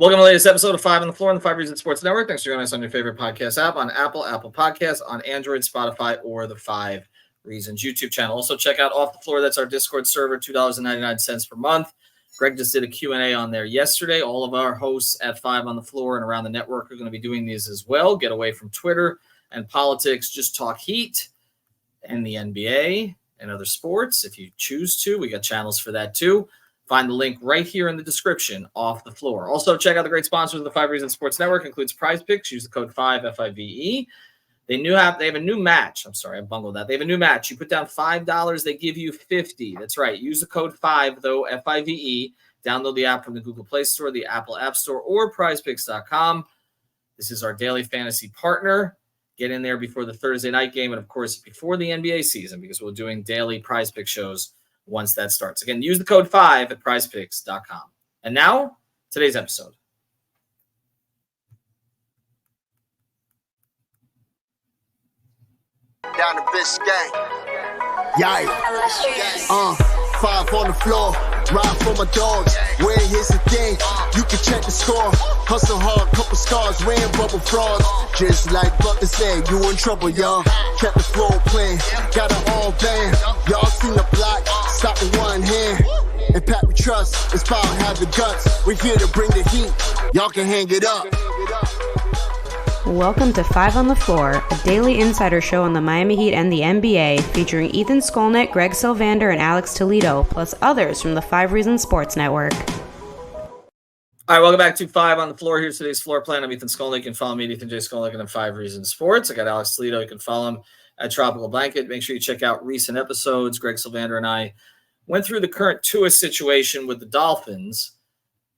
Welcome to the latest episode of 5 on the Floor on the 5 Reasons Sports Network. Thanks for joining us on your favorite podcast app, on Apple Podcasts, on Android, Spotify, or the 5 Reasons YouTube channel. Also, check out Off the Floor. That's our Discord server, $2.99 per month. Greg just did a Q&A on there yesterday. All of our hosts at 5 on the Floor and around the network are going to be doing these as well. Get away from Twitter and politics. Just talk Heat and the NBA and other sports if you choose to. We got channels for that too. Find the link right here in the description, Off the Floor. Also, check out the great sponsors of the 5 Reasons Sports Network. Includes Prize Picks. Use the code 5, F-I-V-E. They have a new match. I'm sorry, I bungled that. They have a new match. You put down $5, they give you $50. That's right. Use the code 5, though, F-I-V-E. Download the app from the Google Play Store, the Apple App Store, or prizepicks.com. This is our daily fantasy partner. Get in there before the Thursday night game and, of course, before the NBA season because we're doing daily Prize Pick shows once that starts. Again, use the code 5 at prizepicks.com. And now, today's episode. Down the Biscayne. Yikes. 5 on the floor. Ride for my dogs. Where here's the thing. You can check the score. Hustle hard, couple scars, wearing bubble frauds. Just like Butler said, you in trouble, y'all. Kept the floor playing. Got it all banned. Y'all seen the block. Stop with one hand. And Pat we trust. It's power, have the guts. We're here to bring the heat. Y'all can hang it up. Welcome to 5 on the Floor, a daily insider show on the Miami Heat and the NBA, featuring Ethan Skolnick, Greg Sylvander, and Alex Toledo, plus others from the 5 Reasons Sports Network. All right, welcome back to 5 on the Floor. Here's today's floor plan. I'm Ethan Skolnick. You can follow me at Ethan J. Skolnick and 5 Reasons Sports. I got Alex Toledo. You can follow him at Tropical Blanket. Make sure you check out recent episodes. Greg Sylvander and I went through the current Tua situation with the Dolphins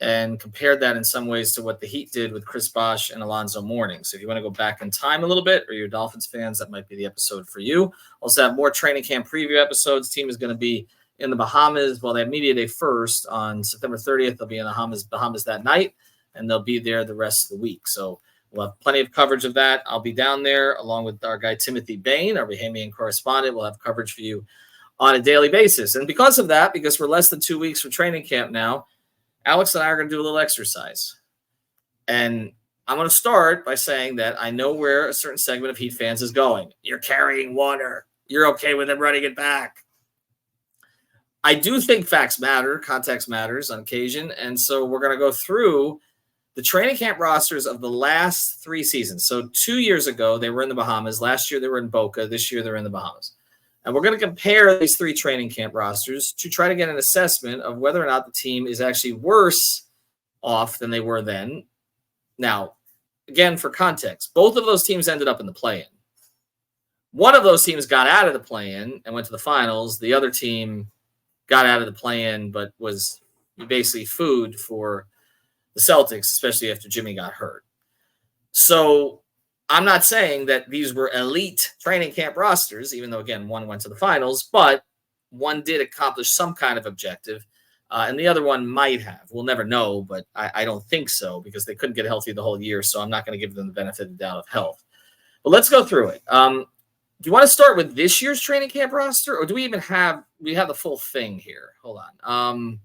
and compared that in some ways to what the Heat did with Chris Bosh and Alonzo Mourning. So if you want to go back in time a little bit, or you're Dolphins fans, that might be the episode for you. Also have more training camp preview episodes. Team is going to be in the Bahamas. Well, they have Media Day first on September 30th. They'll be in the Bahamas that night, and they'll be there the rest of the week. So we'll have plenty of coverage of that. I'll be down there along with our guy Timothy Bain, our Bahamian correspondent. We'll have coverage for you on a daily basis. And because of that, because we're less than 2 weeks from training camp now, Alex and I are going to do a little exercise. And I'm going to start by saying that I know where a certain segment of Heat fans is going. You're carrying water. You're okay with them running it back. I do think facts matter. Context matters on occasion. And so we're going to go through the training camp rosters of the last 3 seasons. So 2 years ago, they were in the Bahamas. Last year, they were in Boca. This year, they're in the Bahamas. And we're going to compare these 3 training camp rosters to try to get an assessment of whether or not the team is actually worse off than they were then. Now, again, for context, both of those teams ended up in the play-in. One of those teams got out of the play-in and went to the finals. The other team got out of the play-in but was basically food for the Celtics, especially after Jimmy got hurt. So I'm not saying that these were elite training camp rosters, even though, again, one went to the finals, but one did accomplish some kind of objective, and the other one might have. We'll never know, but I don't think so because they couldn't get healthy the whole year, so I'm not going to give them the benefit of the doubt of health. But let's go through it. Do you want to start with this year's training camp roster, or do we even have the full thing here? Hold on.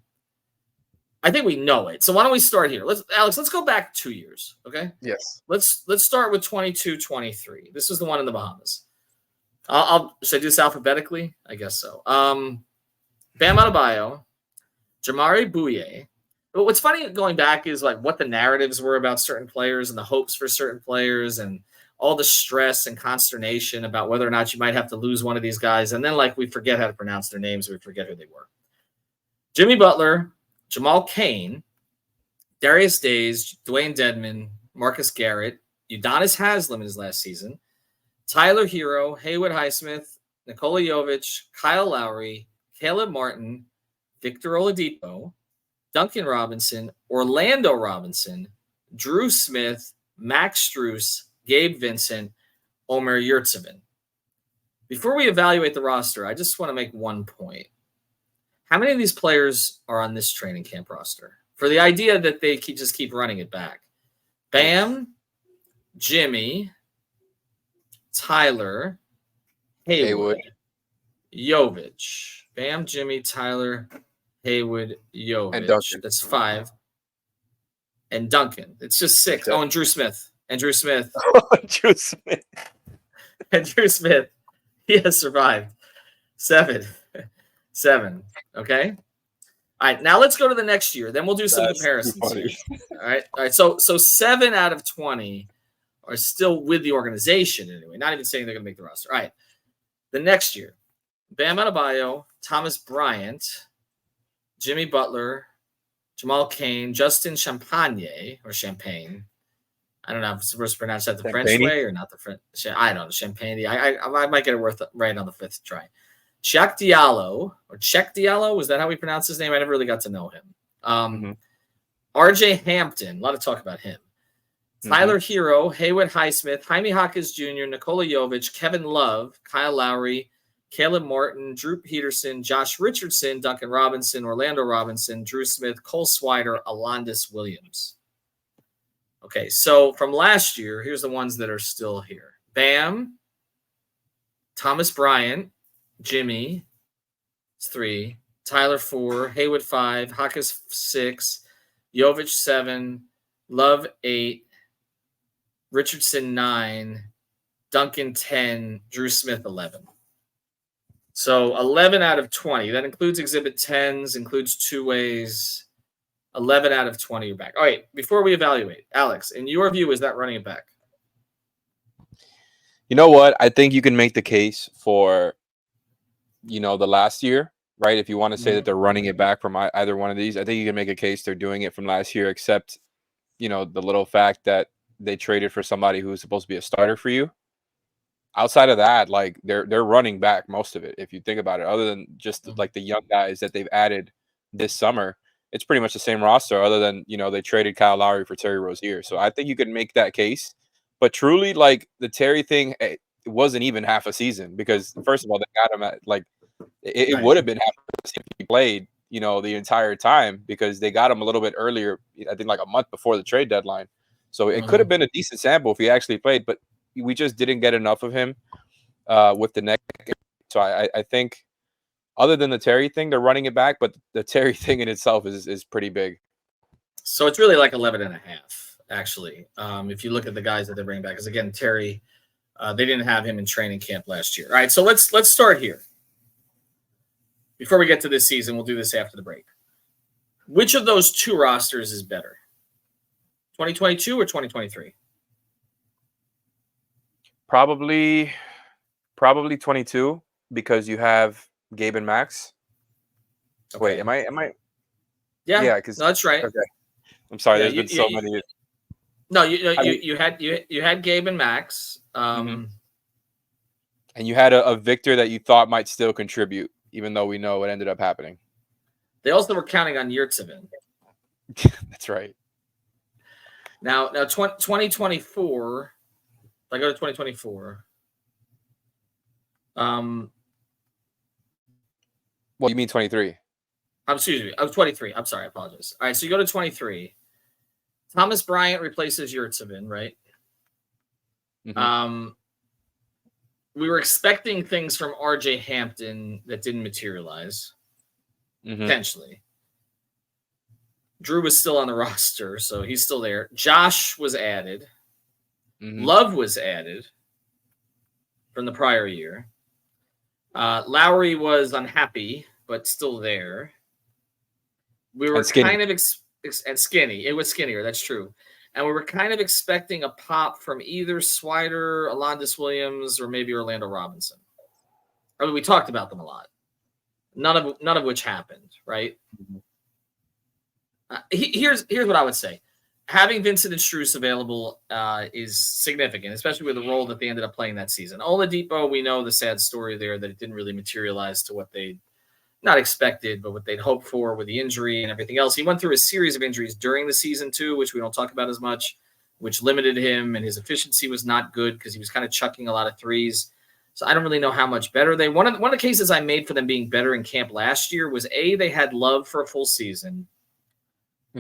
I think we know it. So why don't we start here? Alex, let's go back 2 years, okay? Yes. Let's start with 22-23. This is the one in the Bahamas. Should I do this alphabetically? I guess so. Bam Adebayo, Jamari Bouye. But what's funny going back is like what the narratives were about certain players and the hopes for certain players and all the stress and consternation about whether or not you might have to lose one of these guys. And then like we forget how to pronounce their names. We forget who they were. Jimmy Butler, Jamal Cain, Darius Days, Dwayne Dedman, Marcus Garrett, Udonis Haslem in his last season, Tyler Hero, Haywood Highsmith, Nikola Jovic, Kyle Lowry, Caleb Martin, Victor Oladipo, Duncan Robinson, Orlando Robinson, Drew Smith, Max Strus, Gabe Vincent, Omer Yurtseven. Before we evaluate the roster, I just want to make one point. How many of these players are on this training camp roster? For the idea that they just keep running it back. Bam, Jimmy, Tyler, Haywood, Jovic. Bam, Jimmy, Tyler, Haywood, Jovic. And Duncan. That's 5. and Duncan. It's just 6. Oh, and Drew Smith. Drew Smith. And Drew Smith. He has survived. 7. Okay. All right. Now let's go to the next year. Then we'll do some comparisons here. All right. So 7 out of 20 are still with the organization anyway. Not even saying they're going to make the roster. All right. The next year, Bam Adebayo, Thomas Bryant, Jimmy Butler, Jamal Cain, Justin Champagne. I don't know if I'm supposed to pronounce that the French way or not the French. I don't know. Champagne. I might get it right on the 5th try. Cheick Diallo. Was that how we pronounce his name? I never really got to know him. RJ Hampton. A lot of talk about him. Tyler Hero, Haywood Highsmith, Jaime Jaquez Jr., Nikola Jovic, Kevin Love, Kyle Lowry, Caleb Martin, Drew Peterson, Josh Richardson, Duncan Robinson, Orlando Robinson, Drew Smith, Cole Swider, Alondas Williams. Okay, so from last year, here's the ones that are still here. Bam, Thomas Bryant, Jimmy, 3, Tyler 4, Haywood 5, Jaquez 6, Jovic 7, Love 8, Richardson 9, Duncan 10, Drew Smith 11. So 11 out of 20. That includes Exhibit 10s, includes two-ways. 11 out of 20 are back. All right, before we evaluate, Alex, in your view, is that running it back? You know what? I think you can make the case for, the last year, right? If you want to say that they're running it back from either one of these, I think you can make a case they're doing it from last year, except, the little fact that they traded for somebody who was supposed to be a starter for you. Outside of that, like they're running back most of it. If you think about it, other than just like the young guys that they've added this summer, it's pretty much the same roster. Other than they traded Kyle Lowry for Terry Rozier, so I think you can make that case. But truly, like the Terry thing, it wasn't even half a season because first of all, they got him at like it would have been half a season if he played, the entire time because they got him a little bit earlier. I think like a month before the trade deadline. So it could have been a decent sample if he actually played, but we just didn't get enough of him with the neck. So I think other than the Terry thing, they're running it back, but the Terry thing in itself is pretty big. So it's really like 11 and a half, actually. If you look at the guys that they're bringing back, because again, Terry, they didn't have him in training camp last year. All right, so let's start here. Before we get to this season, we'll do this after the break. Which of those two rosters is better? 2022 or 2023? Probably 22 because you have Gabe and Max. Okay. Wait, am I? Yeah, because no, that's right. Okay, I'm sorry. There's been so many. No, you had Gabe and Max, and you had a Victor that you thought might still contribute, even though we know what ended up happening. They also were counting on Yurtsevin. That's right. Now 2024. If I go to 2024. Well, you mean 23? Excuse me. I was 23. I'm sorry. I apologize. All right. So you go to 23. Thomas Bryant replaces Yurtsevin, right? We were expecting things from RJ Hampton that didn't materialize. Potentially. Drew was still on the roster, so he's still there. Josh was added. Love was added from the prior year. Lowry was unhappy, but still there. We were kind of and skinny. It was skinnier. That's true. And we were kind of expecting a pop from either Swider, Alondas Williams, or maybe Orlando Robinson. I mean, we talked about them a lot. None of which happened, right? Here's what I would say. Having Vincent and Strus available is significant, especially with the role that they ended up playing that season. Oladipo, we know the sad story there that it didn't really materialize to what they not expected, but what they'd hoped for with the injury and everything else. He went through a series of injuries during the season too, which we don't talk about as much, which limited him, and his efficiency was not good because he was kind of chucking a lot of threes. So I don't really know how much better they. One of the cases I made for them being better in camp last year was A, they had Love for a full season.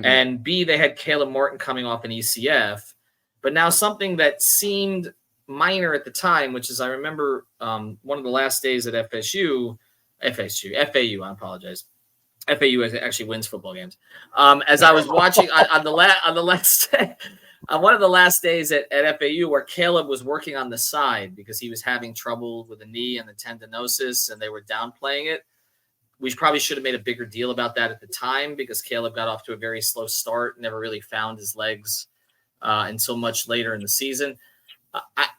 And B, they had Caleb Martin coming off an ECF, but now something that seemed minor at the time, which is I remember one of the last days at FAU, I apologize. FAU actually wins football games. As I was watching on the last on one of the last days at FAU, where Caleb was working on the side because he was having trouble with the knee and the tendinosis, and they were downplaying it. We probably should have made a bigger deal about that at the time because Caleb got off to a very slow start, never really found his legs until much later in the season.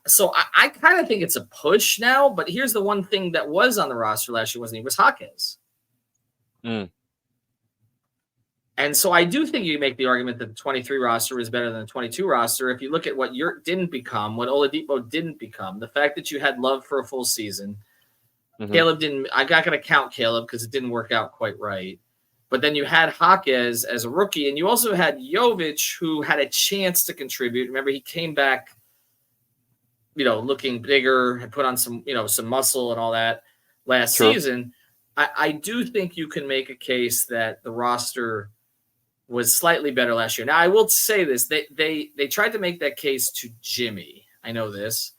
So I kind of think it's a push now, but here's the one thing that was on the roster last year, wasn't he? Was Jaquez. And so I do think you make the argument that the 23 roster is better than the 22 roster. If you look at what Yurt didn't become, what Oladipo didn't become, the fact that you had Love for a full season, Caleb didn't. I'm not going to count Caleb because it didn't work out quite right. But then you had Jaquez as a rookie, and you also had Jovic, who had a chance to contribute. Remember, he came back, looking bigger, had put on some muscle and all that last season. I do think you can make a case that the roster was slightly better last year. Now, I will say this. They tried to make that case to Jimmy. I know this.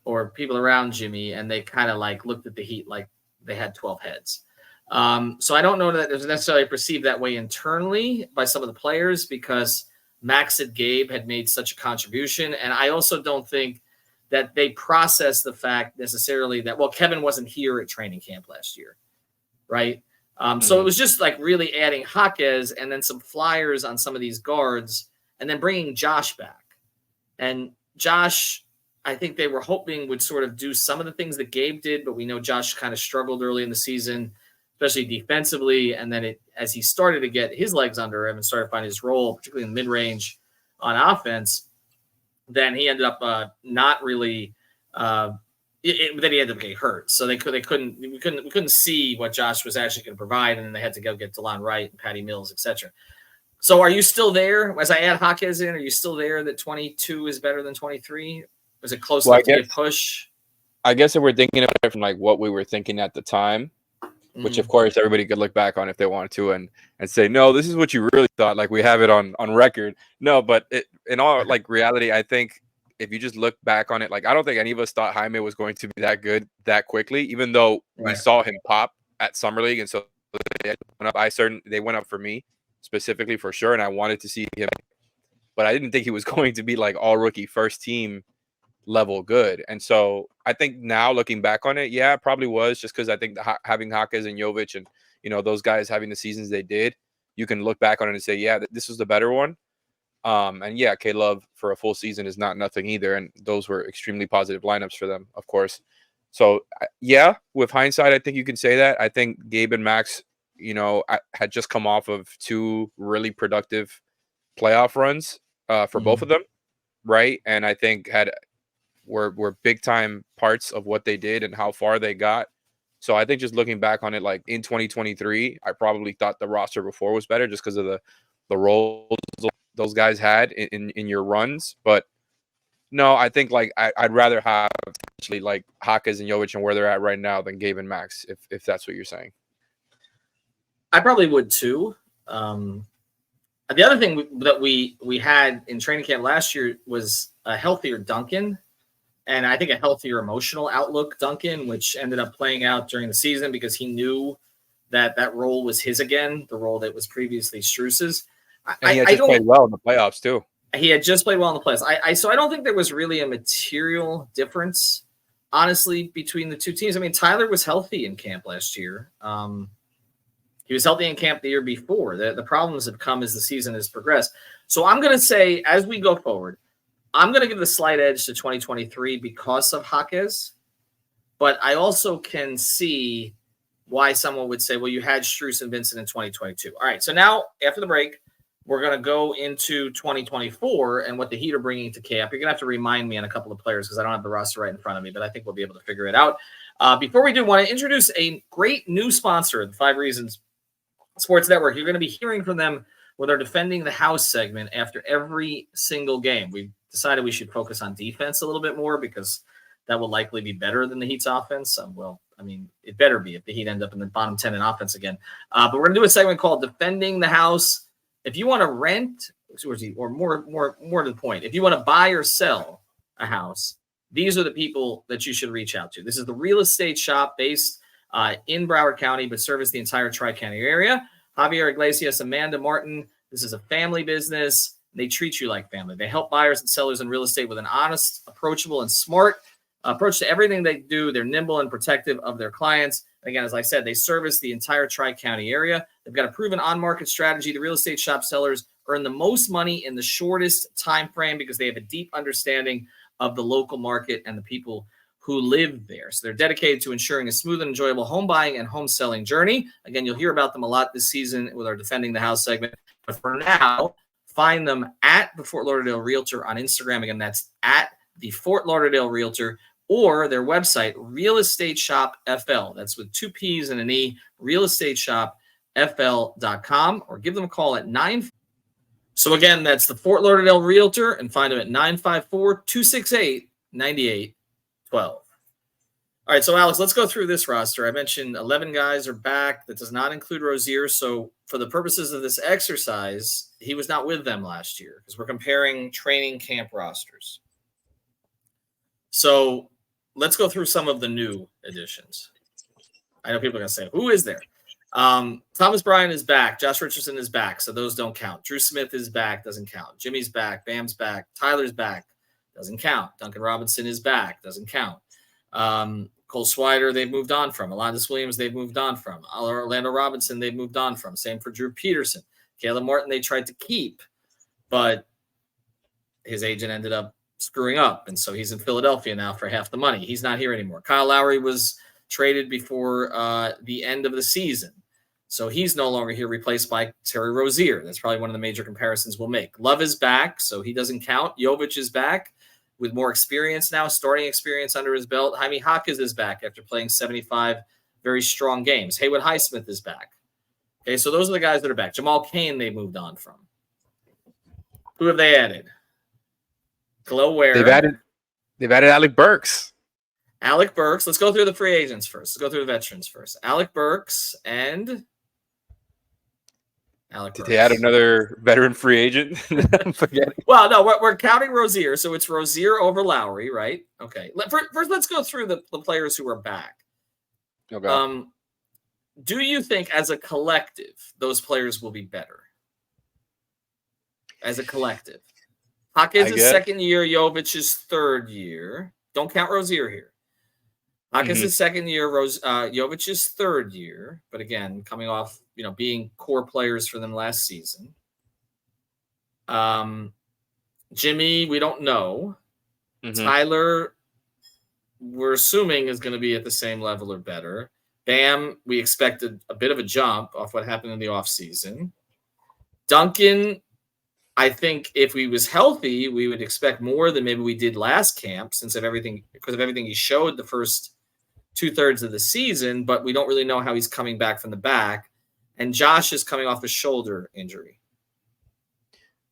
Or people around Jimmy, and they kind of looked at the Heat like they had 12 heads. So I don't know that it was necessarily perceived that way internally by some of the players because Max and Gabe had made such a contribution. And I also don't think that they processed the fact necessarily that, Kevin wasn't here at training camp last year, right? So it was just really adding Jaquez and then some flyers on some of these guards and then bringing Josh back. And Josh, I think they were hoping would sort of do some of the things that Gabe did, but we know Josh kind of struggled early in the season, especially defensively. And then as he started to get his legs under him and started finding his role, particularly in the mid-range on offense, then he ended up not really then he ended up getting hurt. So we couldn't see what Josh was actually going to provide. And then they had to go get DeLon Wright and Patty Mills, etc. So are you still there? As I add Jaquez in, are you still there that 22 is better than 23? Was it close enough to be a push? I guess if we're thinking about it from what we were thinking at the time, which of course everybody could look back on if they wanted to and say, no, this is what you really thought. We have it on record. No, but in all reality, I think if you just look back on it, I don't think any of us thought Jaime was going to be that good that quickly, even though we saw him pop at Summer League. And so they went up. They went up for me specifically for sure. And I wanted to see him, but I didn't think he was going to be all rookie first team level good. And so I think now looking back on it, it probably was just because I think having Jaquez and Jovic and, those guys having the seasons they did, you can look back on it and say, this was the better one. And K-Love for a full season is not nothing either. And those were extremely positive lineups for them, of course. So, with hindsight, I think you can say that. I think Gabe and Max, had just come off of 2 really productive playoff runs for both of them, right? And I think were big-time parts of what they did and how far they got. So I think just looking back on it, in 2023, I probably thought the roster before was better just because of the roles those guys had in your runs. But no, I think I'd rather have actually Jaquez and Jovic and where they're at right now than Gabe and Max, if that's what you're saying. I probably would too. The other thing that we had in training camp last year was a healthier Duncan. And I think a healthier emotional outlook, Duncan, which ended up playing out during the season because he knew that role was his again, the role that was previously Strus's. And he had just played well in the playoffs too. He had just played well in the playoffs. So I don't think there was really a material difference, honestly, between the two teams. I mean, Tyler was healthy in camp last year. He was healthy in camp the year before. The problems have come as the season has progressed. So I'm going to say, as we go forward, I'm going to give the slight edge to 2023 because of Jaquez, but I also can see why someone would say, well, you had Strus and Vincent in 2022. All right, so now after the break, we're going to go into 2024 and what the Heat are bringing to camp. You're going to have to remind me on a couple of players because I don't have the roster right in front of me, but I think we'll be able to figure it out. Before we do, I want to introduce a great new sponsor, the 5 Reasons Sports Network. You're going to be hearing from them with our Defending the House segment after every single game. We decided we should focus on defense a little bit more because that will likely be better than the Heat's offense. It better be if the Heat end up in the bottom 10 in offense again. But we're going to do a segment called Defending the House. If you want to rent, or more to the point, if you want to buy or sell a house, these are the people that you should reach out to. This is the real estate shop based in Broward County, but service the entire Tri-County area. Javier Iglesias, Amanda Martin. This is a family business. They treat you like family. They help buyers and sellers in real estate with an honest, approachable, and smart approach to everything they do. They're nimble and protective of their clients. Again, as I said, they service the entire Tri-County area. They've got a proven on-market strategy. The real estate shop sellers earn the most money in the shortest time frame because they have a deep understanding of the local market and the people who live there. So they're dedicated to ensuring a smooth and enjoyable home buying and home selling journey. Again, you'll hear about them a lot this season with our Defending the House segment. But for now, find them at the Fort Lauderdale Realtor on Instagram. Again, that's at the Fort Lauderdale Realtor, or their website, Real Estate Shop FL. That's with 2 P's and an E, realestateShopFL.com, or give them a call at 9. So again, that's the Fort Lauderdale Realtor, and find them at 954-268-9812. All right, so Alex, let's go through this roster. I mentioned 11 guys are back. That does not include Rozier. So for the purposes of this exercise, he was not with them last year because we're comparing training camp rosters. So let's go through some of the new additions. I know people are going to say, who is there? Thomas Bryant is back. Josh Richardson is back, so those don't count. Drew Smith is back, doesn't count. Jimmy's back. Bam's back. Tyler's back, doesn't count. Duncan Robinson is back, doesn't count. Cole Swider, they've moved on from. Alondas Williams, they've moved on from. Orlando Robinson, they've moved on from. Same for Drew Peterson. Caleb Martin, they tried to keep, but his agent ended up screwing up, and so he's in Philadelphia now for half the money. He's not here anymore. Kyle Lowry was traded before the end of the season, so he's no longer here, replaced by Terry Rozier. That's probably one of the major comparisons we'll make. Love is back, so he doesn't count. Jovic is back with more experience now, starting experience under his belt. Jaime Jaquez is back after playing 75 very strong games. Haywood Highsmith is back. Okay, so those are the guys that are back. Jamal Cain, they moved on from. Who have they added? Kel'el Ware. They've added Alec Burks. Alec Burks. Let's go through the free agents first. Let's go through the veterans first. Alec Burks and Alec Did Burks. they add another veteran free agent? I'm forgetting. Well, no, we're counting Rozier, so it's Rozier over Lowry, right? Okay. First, let's go through the players who are back. Okay. Do you think, as a collective, those players will be better? As a collective. Jaquez's second year, Jovic's third year. Don't count Rozier here. Jaquez's second year, Jovic's third year. But again, coming off, being core players for them last season. Jimmy, we don't know. Tyler, we're assuming is going to be at the same level or better. Bam, we expected a bit of a jump off what happened in the offseason. Duncan, I think if he was healthy, we would expect more than maybe we did last camp because of everything he showed the first 2/3 of the season, but we don't really know how he's coming back from the back. And Josh is coming off a shoulder injury.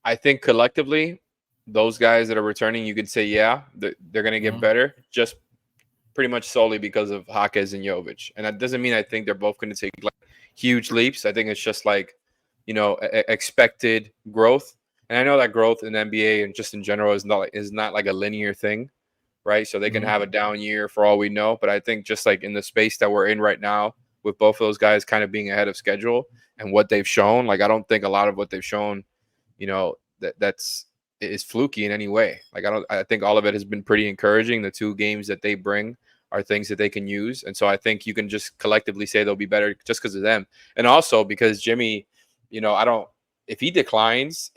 I think collectively, those guys that are returning, you could say, yeah, they're going to get better, just pretty much solely because of Jaquez and Jovic. And that doesn't mean I think they're both going to take huge leaps. I think it's just expected growth. And I know that growth in the NBA and just in general is not like a linear thing, right? So they can have a down year for all we know. But I think just like in the space that we're in right now, with both of those guys kind of being ahead of schedule and what they've shown, I don't think a lot of what they've shown, that's fluky in any way. I think all of it has been pretty encouraging. The 2 games that they bring are things that they can use. And so I think you can just collectively say they'll be better just because of them. And also because Jimmy, if he declines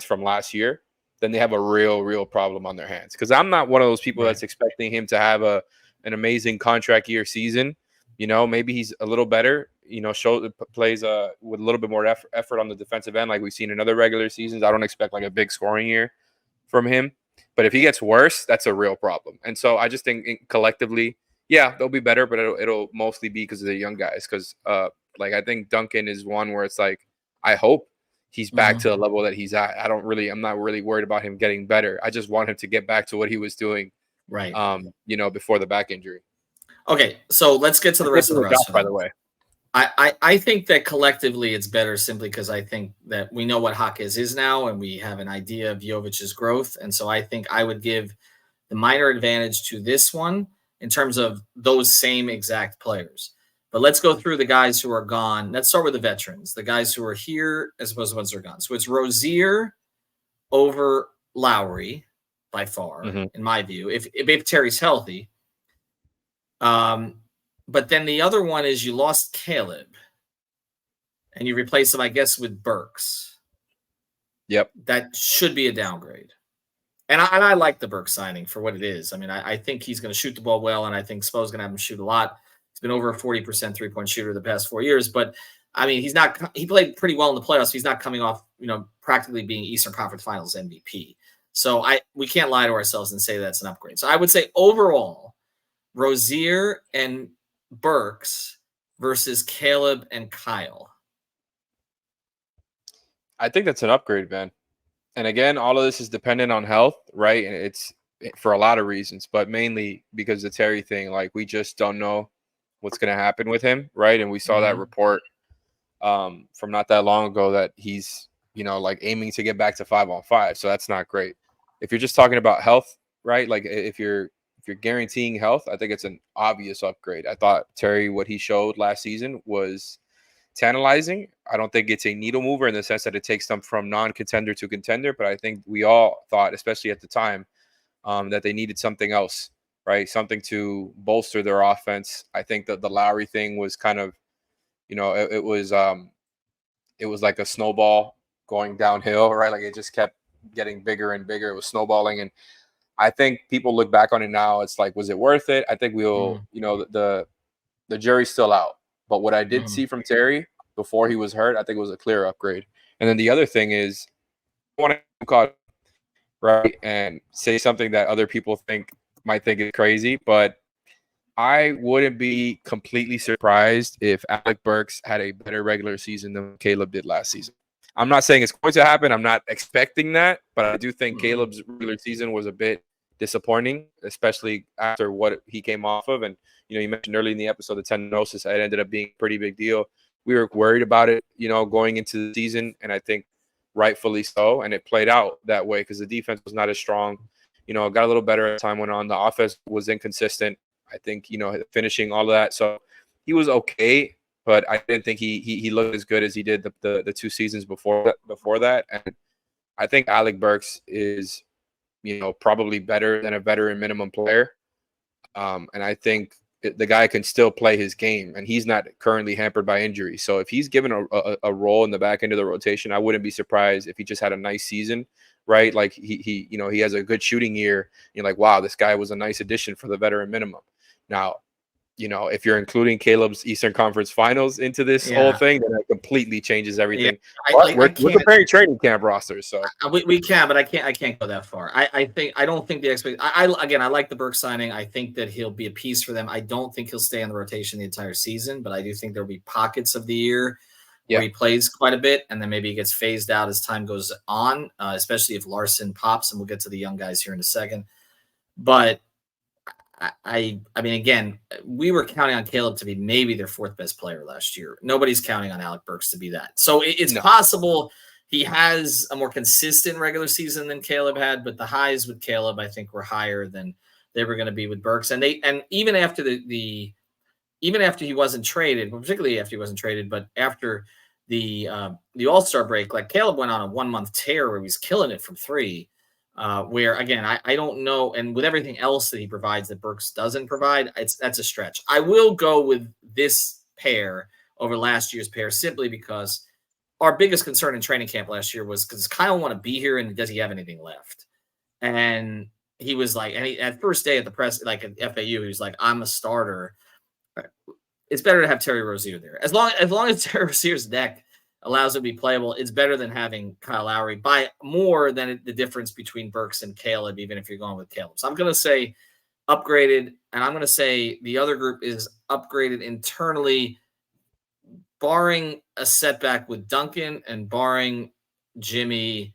from last year, then they have a real problem on their hands. Because I'm not one of those people that's expecting him to have an amazing contract year season. Maybe he's a little better, plays with a little bit more effort on the defensive end like we've seen in other regular seasons. I don't expect a big scoring year from him. But if he gets worse, that's a real problem. And so I just think collectively, yeah, they'll be better, but it'll mostly be because of the young guys. Because I think Duncan is one where it's I hope he's back to the level that he's at. I'm not really worried about him getting better. I just want him to get back to what he was doing, right? Before the back injury. Okay, so let's get to the rest of the roster. By the way, I think that collectively it's better simply because I think that we know what Jaquez is now, and we have an idea of Jovic's growth, and so I think I would give the minor advantage to this one. in terms of those same exact players. But let's go through the guys who are gone. Let's start with the veterans, the guys who are here as opposed to the ones who are gone. So it's Rozier over Lowry by far, in my view, if Terry's healthy. But then the other one is you lost Caleb and you replace him, I guess, with Burks. Yep. That should be a downgrade. And I like the Burks signing for what it is. I mean, I think he's going to shoot the ball well, and I think Spo's going to have him shoot a lot. He's been over a 40% three-point shooter the past 4 years. But, I mean, he played pretty well in the playoffs. He's not coming off, practically being Eastern Conference Finals MVP. So we can't lie to ourselves and say that's an upgrade. So I would say overall, Rozier and Burks versus Caleb and Kyle. I think that's an upgrade, man. And again, all of this is dependent on health, right? And it's for a lot of reasons, but mainly because the Terry thing. Like, we just don't know what's going to happen with him, right? And we saw that report from not that long ago that he's, like aiming to get back to 5-on-5. So that's not great. If you're just talking about health, right? Like if you're guaranteeing health, I think it's an obvious upgrade. I thought Terry, what he showed last season was tantalizing. I don't think it's a needle mover in the sense that it takes them from non-contender to contender, but I think we all thought, especially at the time, that they needed something else, right? Something to bolster their offense. I think that the Lowry thing was kind of, it was like a snowball going downhill, right? Like it just kept getting bigger and bigger. It was snowballing. And I think people look back on it now. It's like, was it worth it? I think we'll, the jury's still out. But what I did see from Terry before he was hurt, I think it was a clear upgrade. And then the other thing is, I want to call right and say something that other people might think is crazy, but I wouldn't be completely surprised if Alec Burks had a better regular season than Caleb did last season. I'm not saying it's going to happen. I'm not expecting that, but I do think Caleb's regular season was a bit disappointing, especially after what he came off of. And you mentioned early in the episode the tendinosis. It ended up being a pretty big deal. We were worried about it, going into the season, and I think rightfully so. And it played out that way because the defense was not as strong. It got a little better as time went on. The offense was inconsistent. I think finishing all of that. So he was okay, but I didn't think he looked as good as he did the 2 seasons before that. And I think Alec Burks is probably better than a veteran minimum player. And I think the guy can still play his game, and he's not currently hampered by injury. So if he's given a role in the back end of the rotation, I wouldn't be surprised if he just had a nice season, right? Like he has a good shooting year. You're like, wow, this guy was a nice addition for the veteran minimum. Now, if you're including Caleb's Eastern Conference Finals into this whole thing, then it completely changes everything. Yeah. We're comparing training camp rosters, so we can, but I can't go that far. I don't think the expectation. I like the Burke signing. I think that he'll be a piece for them. I don't think he'll stay in the rotation the entire season, but I do think there'll be pockets of the year where he plays quite a bit, and then maybe he gets phased out as time goes on, especially if Larson pops, and we'll get to the young guys here in a second. But I mean, again, we were counting on Caleb to be maybe their 4th best player last year. Nobody's counting on Alec Burks to be that. So it's possible he has a more consistent regular season than Caleb had, but the highs with Caleb, I think, were higher than they were going to be with Burks. And even after even after he wasn't traded, particularly after he wasn't traded, but after the All-Star break, like Caleb went on a 1-month tear where he was killing it from 3. Where again, I don't know, and with everything else that he provides that Burks doesn't provide, that's a stretch. I will go with this pair over last year's pair simply because our biggest concern in training camp last year was because Kyle want to be here and does he have anything left? And he was like, at first day at the press, like at FAU, he was like, I'm a starter. It's better to have Terry Rozier there. As long as Terry Rozier's neck allows it to be playable, it's better than having Kyle Lowry by more than the difference between Burks and Caleb, even if you're going with Caleb. So I'm going to say upgraded, and I'm going to say the other group is upgraded internally, barring a setback with Duncan and barring Jimmy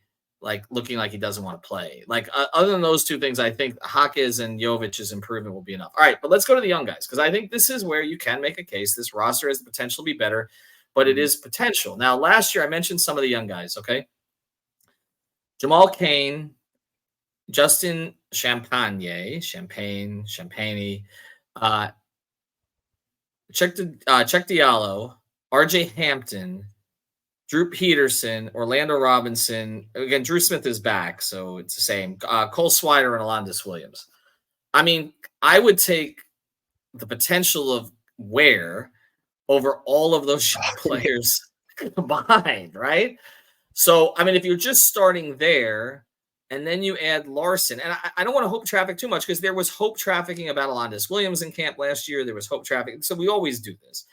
looking like he doesn't want to play. Other than those 2 things, I think Hawkins and Jovic's improvement will be enough. All right, but let's go to the young guys because I think this is where you can make a case. This roster has the potential to be better, but it is potential. Now, last year I mentioned some of the young guys, okay? Jamal Cain, Justin Champagne, Uh, Check Diallo, R.J. Hampton, Drew Peterson, Orlando Robinson. Again, Drew Smith is back, so it's the same. Cole Swider and Alondis Williams. I mean, I would take the potential of Ware over all of those players combined, right? So, I mean, if you're just starting there and then you add Larson, and I don't want to hope traffic too much because there was hope trafficking about Alondis Williams in camp last year. There was hope traffic. So we always do this.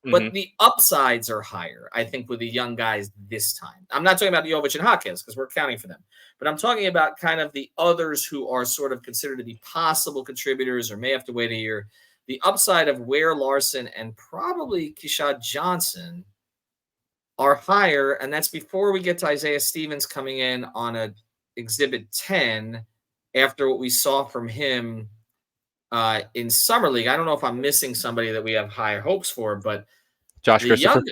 But the upsides are higher, I think, with the young guys this time. I'm not talking about Jovic and Hawkins because we're counting for them. But I'm talking about kind of the others who are sort of considered to be possible contributors or may have to wait a year. The upside of Ware, Larson, and probably Keshad Johnson are higher, and that's before we get to Isaiah Stevens coming in on a Exhibit 10 after what we saw from him in Summer League. I don't know if I'm missing somebody that we have higher hopes for, but Josh Christopher.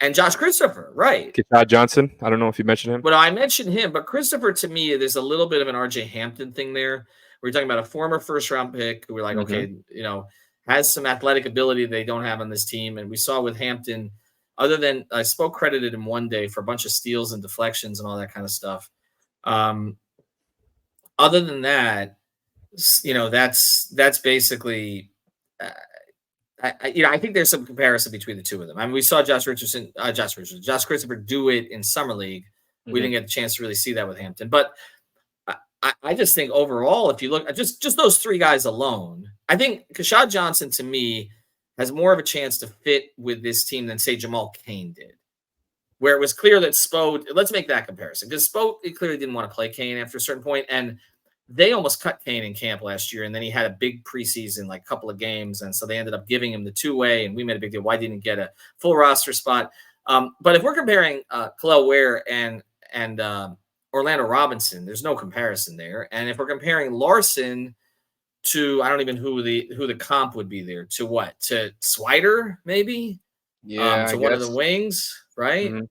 And Josh Christopher, right. Keshad Johnson. I don't know if you mentioned him. But I mentioned him, but Christopher, to me, there's a little bit of an R.J. Hampton thing there. We're talking about a former first-round pick who we're like, okay, has some athletic ability they don't have on this team. And we saw with Hampton, other than I spoke credited him one day for a bunch of steals and deflections and all that kind of stuff. Other to that's basically, I think there's some comparison between the two of them. I mean, we saw Josh Christopher do it in Summer League. We didn't get a chance to really see that with Hampton, but I just think overall, if you look at just those three guys alone, I think Keshad Johnson to me has more of a chance to fit with this team than say Jamal Cain did, where it was clear that Spo, let's make that comparison because Spo clearly didn't want to play Cain after a certain point, and they almost cut Cain in camp last year, and then he had a big preseason, like couple of games, and so they ended up giving him the two-way, and we made a big deal. Why didn't he get a full roster spot? But if we're comparing Kel'el Ware and Orlando Robinson, there's no comparison there. And if we're comparing Larson to, I don't even who the comp would be there to what? To Swider, maybe? Yeah. To one of the wings, right? Mm-hmm.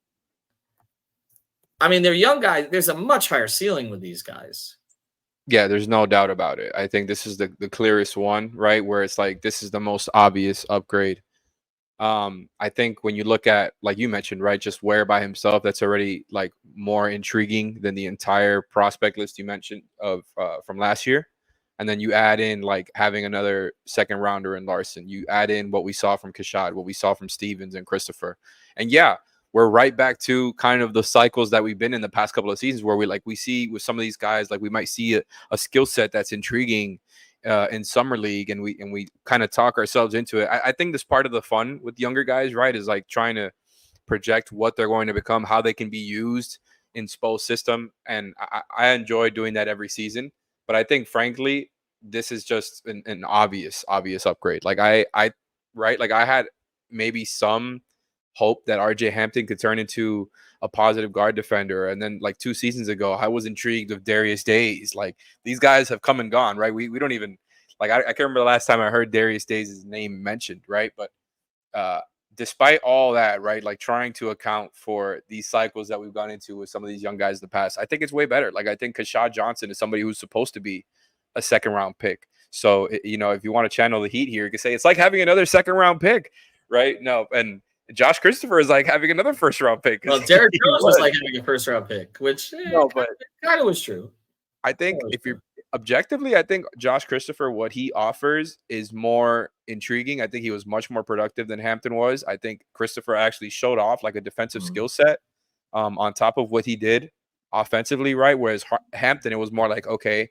I mean, they're young guys. There's a much higher ceiling with these guys. Yeah, there's no doubt about it. I think this is the clearest one, right? Where it's like this is the most obvious upgrade. I think when you look at, like you mentioned, right, just Ware by himself, that's already like more intriguing than the entire prospect list you mentioned of from last year. And then you add in like having another second rounder in Larson. You add in what we saw from Keshad, what we saw from Stevens and Christopher. And yeah, we're right back to kind of the cycles that we've been in the past couple of seasons where we see with some of these guys, like we might see a skill set that's intriguing in Summer League, and we kind of talk ourselves into it. I think this part of the fun with younger guys, right, is like trying to project what they're going to become, how they can be used in Spo's system. And I enjoy doing that every season. But I think, frankly, this is just an obvious upgrade. Like I had maybe some hope that RJ Hampton could turn into a positive guard defender. And then like 2 seasons ago, I was intrigued with Darius Days. Like these guys have come and gone, right? We don't even like, I can't remember the last time I heard Darius Days' name mentioned, right? But despite all that, right, like trying to account for these cycles that we've gone into with some of these young guys in the past, I think it's way better. Like I think Keshad Johnson is somebody who's supposed to be a second round pick. So, if you want to channel the heat here, you can say it's like having another second round pick, right? No, and Josh Christopher is like having another first round pick. Well, Derek Jones was like having a first round pick, which kind of was true. I think if you're objectively, I think Josh Christopher, what he offers is more intriguing. I think he was much more productive than Hampton was. I think Christopher actually showed off like a defensive skill set on top of what he did offensively, right? Whereas Hampton, it was more like, okay,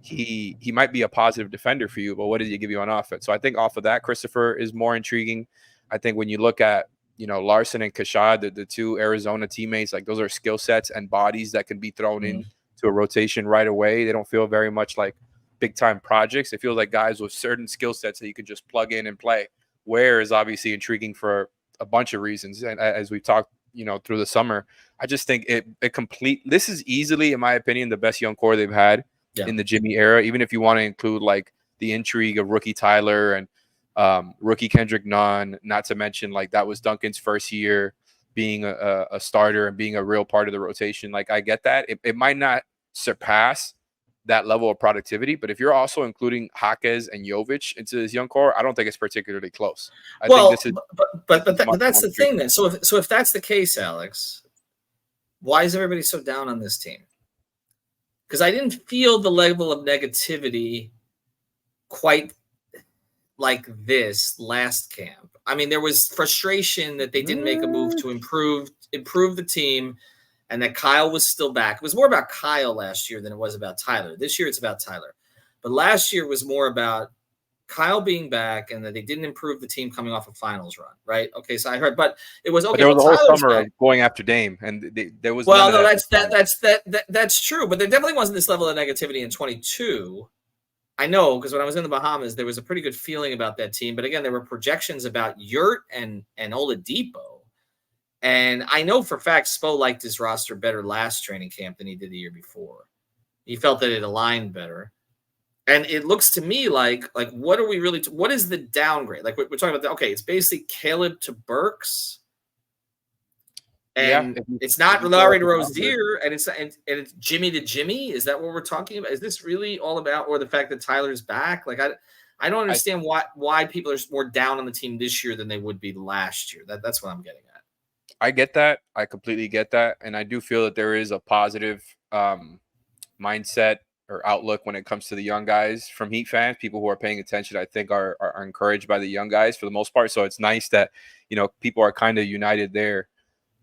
he might be a positive defender for you, but what does he give you on offense? So I think off of that, Christopher is more intriguing. I think when you look at, Larson and Keshad, the 2 Arizona teammates, like those are skill sets and bodies that can be thrown in to a rotation right away. They don't feel very much like big time projects. It feels like guys with certain skill sets that you can just plug in and play. Ware is obviously intriguing for a bunch of reasons. And as we've talked, through the summer, I just think this is easily, in my opinion, the best young core they've had in the Jimmy era, even if you want to include like the intrigue of rookie Tyler and rookie Kendrick Nunn, not to mention like that was Duncan's first year being a starter and being a real part of the rotation. Like I get that. It might not surpass that level of productivity. But if you're also including Jaquez and Jovic into this young core, I don't think it's particularly close. I think this is but that's the thing then. So if that's the case, Alex, why is everybody so down on this team? Because I didn't feel the level of negativity quite like this last camp. I mean, there was frustration that they didn't make a move to improve the team, and that Kyle was still back. It was more about Kyle last year than it was about Tyler. This year it's about Tyler. But last year was more about Kyle being back and that they didn't improve the team coming off a finals run, right? Okay, so I heard, but it was okay. But there was a whole Tyler's summer back. going after Dame, and there was that's true, but there definitely wasn't this level of negativity in 22. I know, because when I was in the Bahamas, there was a pretty good feeling about that team. But again, there were projections about Yurt and Oladipo. And I know for a fact Spo liked his roster better last training camp than he did the year before. He felt that it aligned better. And it looks to me like what are we really – what is the downgrade? Like we're talking about – okay, it's basically Caleb to Burks. And it's not Larry to Rozier, and it's Jimmy to Jimmy. Is that what we're talking about? Is this really all about – or the fact that Tyler's back? Like I don't understand why people are more down on the team this year than they would be last year. That's what I'm getting at. I get that. I completely get that. And I do feel that there is a positive mindset or outlook when it comes to the young guys from Heat fans. People who are paying attention, I think, are encouraged by the young guys for the most part. So it's nice that, people are kind of united there.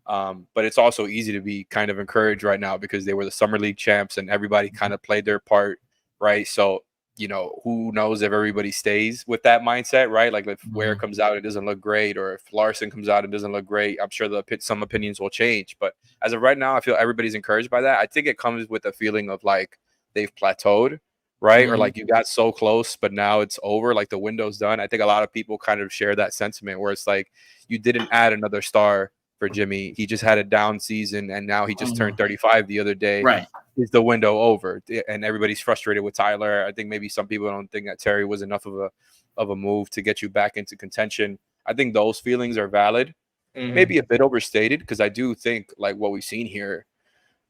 But it's also easy to be kind of encouraged right now because they were the Summer League champs and everybody kind of played their part, right? So, who knows if everybody stays with that mindset, right? Like if Ware comes out, it doesn't look great, or if Larson comes out, it doesn't look great. I'm sure some opinions will change. But as of right now, I feel everybody's encouraged by that. I think it comes with a feeling of like they've plateaued, right? Or like you got so close, but now it's over, like the window's done. I think a lot of people kind of share that sentiment where it's like you didn't add another star for Jimmy. He just had a down season, and now he just turned 35 the other day. Right. Is the window over? And everybody's frustrated with Tyler. I think maybe some people don't think that Terry was enough of a move to get you back into contention. I think those feelings are valid. Maybe a bit overstated, because I do think like what we've seen here,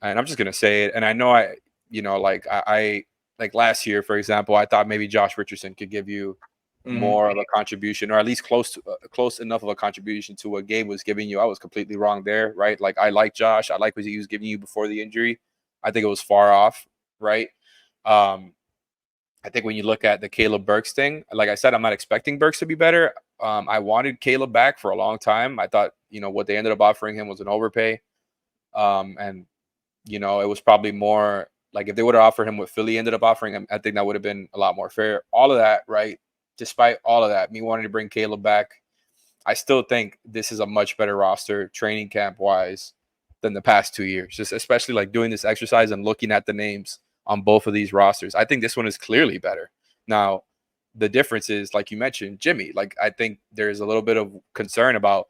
and I'm just gonna say it, and I know I like last year, for example, I thought maybe Josh Richardson could give you more of a contribution, or at least close enough of a contribution to what Gabe was giving you. I was completely wrong there, right? Like I like Josh. I like what he was giving you before the injury. I think it was far off, right? I think when you look at the Caleb Burks thing, like I said, I'm not expecting Burks to be better. I wanted Caleb back for a long time. I thought, what they ended up offering him was an overpay. And, it was probably more like if they would have offered him what Philly ended up offering him, I think that would have been a lot more fair. All of that, right? Despite all of that, me wanting to bring Caleb back, I still think this is a much better roster training camp wise than the past 2 years, just especially like doing this exercise and looking at the names on both of these rosters. I think this one is clearly better. Now, the difference is, like you mentioned, Jimmy. Like I think there's a little bit of concern about,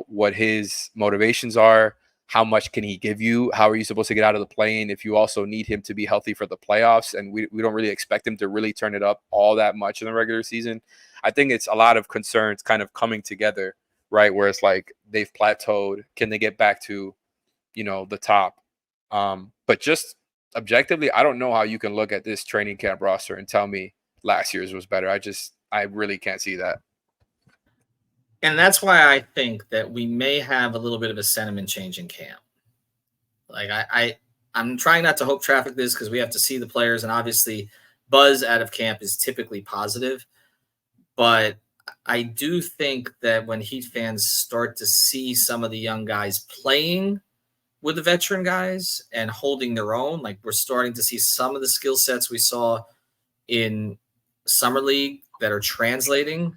what his motivations are. How much can he give you? How are you supposed to get out of the play-in if you also need him to be healthy for the playoffs? And we don't really expect him to really turn it up all that much in the regular season. I think it's a lot of concerns kind of coming together, right? Where it's like they've plateaued. Can they get back to, the top? But just objectively, I don't know how you can look at this training camp roster and tell me last year's was better. I really can't see that. And that's why I think that we may have a little bit of a sentiment change in camp. Like I'm trying not to hope traffic this because we have to see the players, and obviously buzz out of camp is typically positive. But I do think that when Heat fans start to see some of the young guys playing with the veteran guys and holding their own, like we're starting to see some of the skill sets we saw in Summer League that are translating,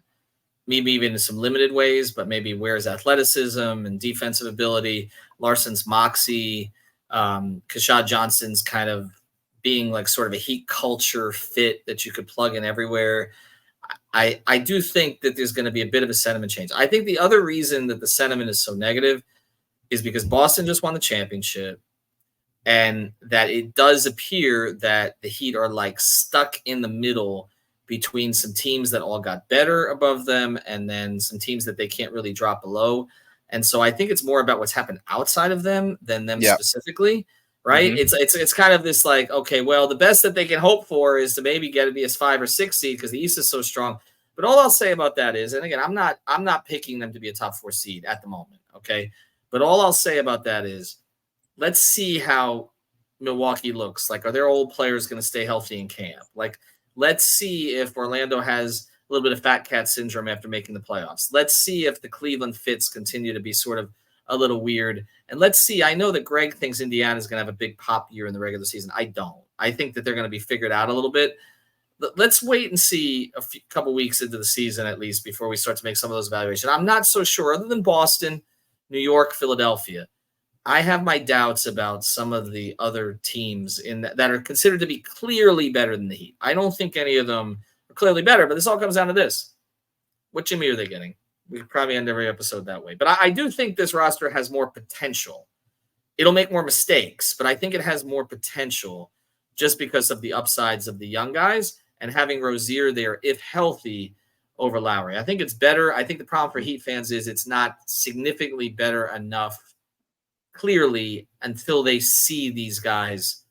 maybe even in some limited ways, but maybe Ware's athleticism and defensive ability, Larson's moxie, Kashad Johnson's kind of being like sort of a Heat culture fit that you could plug in everywhere. I do think that there's going to be a bit of a sentiment change. I think the other reason that the sentiment is so negative is because Boston just won the championship, and that it does appear that the Heat are like stuck in the middle between some teams that all got better above them and then some teams that they can't really drop below. And so I think it's more about what's happened outside of them than them specifically. right? It's kind of this like, okay, well, the best that they can hope for is to maybe get to be a 5 or 6 seed because the East is so strong. But all I'll say about that is, and again, I'm not picking them to be a top 4 seed at the moment, okay? But all I'll say about that is, let's see how Milwaukee looks. Like, are their old players going to stay healthy in camp? Like, let's see if Orlando has a little bit of fat cat syndrome after making the playoffs. Let's see if the Cleveland fits continue to be sort of a little weird. And let's see, I know that Greg thinks Indiana is going to have a big pop year in the regular season. I don't. I think that they're going to be figured out a little bit. Let's wait and see a couple weeks into the season at least before we start to make some of those evaluations. I'm not so sure. Other than Boston, New York, Philadelphia, I have my doubts about some of the other teams that are considered to be clearly better than the Heat. I don't think any of them are clearly better, but this all comes down to this. What Jimmy are they getting? We could probably end every episode that way. But I do think this roster has more potential. It'll make more mistakes, but I think it has more potential just because of the upsides of the young guys and having Rozier there, if healthy, over Lowry. I think it's better. I think the problem for Heat fans is it's not significantly better enough clearly until they see these guys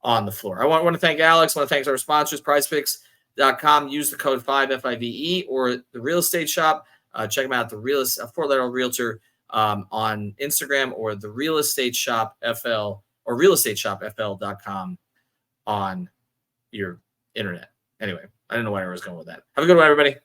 on the floor. I want to thank Alex. I want to thank our sponsors, PrizePicks.com. Use the code 5FIVE or the real estate shop. Check them out, the realist, 4-letter realtor on Instagram, or the real estate shop FL or realestateshopfl.com on your internet. Anyway, I don't know where I was going with that. Have a good one, everybody.